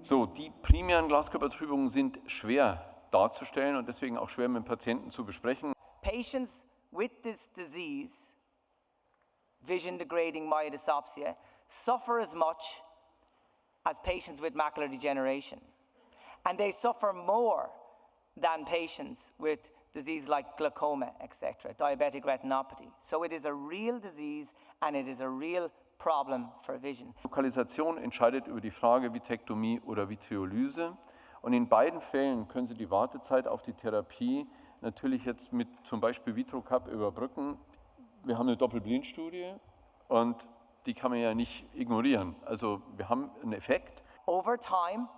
So, die primären Glaskörpertrübungen sind schwer darzustellen und deswegen auch schwer mit dem Patienten zu besprechen. Patients with this disease, vision degrading myodysopsia, suffer as much as patients with macular degeneration. And they suffer more than patients with disease like glaucoma, etc., diabetic retinopathy. So it is a real disease and it is a real problem for vision. Lokalisation entscheidet über die Frage Vitrektomie oder Vitreolyse. Und in beiden Fällen können Sie die Wartezeit auf die Therapie natürlich jetzt mit zum Beispiel VitroCap überbrücken. Wir haben eine Doppelblindstudie und die kann man ja nicht ignorieren. Also wir haben einen Effekt. Over time,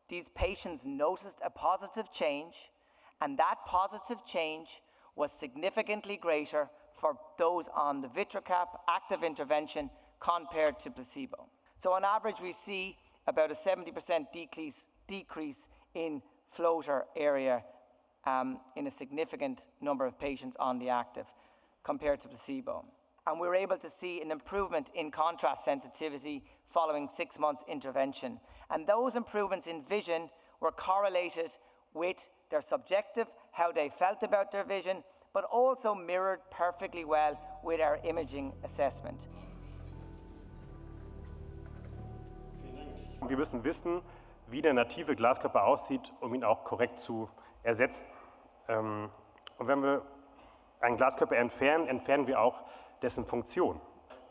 these patients noticed a positive change, and that positive change was significantly greater for those on the VitroCap active intervention compared to placebo. So on average, we see about a 70% decrease in floater area in a significant number of patients on the active compared to placebo. And we're able to see an improvement in contrast sensitivity following 6 months intervention. And those improvements in vision were correlated with their subjective, how they felt about their vision, but also mirrored perfectly well with our imaging assessment. Wir müssen wissen, wie der native Glaskörper aussieht, um ihn auch korrekt zu ersetzen. Und wenn wir einen Glaskörper entfernen, entfernen wir auch dessen Funktion.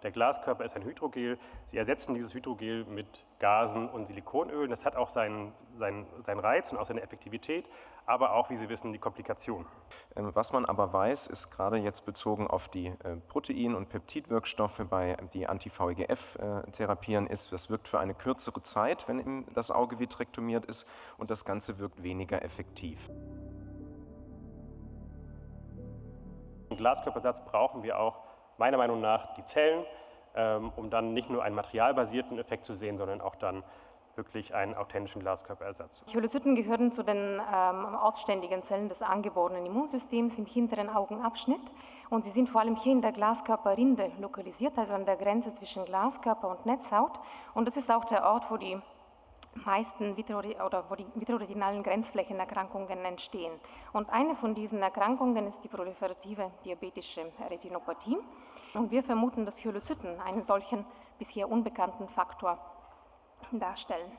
Der Glaskörper ist ein Hydrogel. Sie ersetzen dieses Hydrogel mit Gasen und Silikonölen. Das hat auch seinen Reiz und auch seine Effektivität, aber auch, wie Sie wissen, die Komplikationen. Was man aber weiß, ist gerade jetzt bezogen auf die Protein- und Peptidwirkstoffe bei die Anti-VEGF-Therapien ist, das wirkt für eine kürzere Zeit, wenn das Auge vitrektomiert ist, und das Ganze wirkt weniger effektiv. Im Glaskörpersatz brauchen wir auch meiner Meinung nach die Zellen, um dann nicht nur einen materialbasierten Effekt zu sehen, sondern auch dann wirklich einen authentischen Glaskörperersatz. Chelozyten gehören zu den ortsständigen Zellen des angeborenen Immunsystems im hinteren Augenabschnitt, und sie sind vor allem hier in der Glaskörperrinde lokalisiert, also an der Grenze zwischen Glaskörper und Netzhaut, und das ist auch der Ort, wo die meisten vitreoretinalen Grenzflächenerkrankungen entstehen. Und eine von diesen Erkrankungen ist die proliferative diabetische Retinopathie. Und wir vermuten, dass Chelozyten einen solchen bisher unbekannten Faktor darstellen.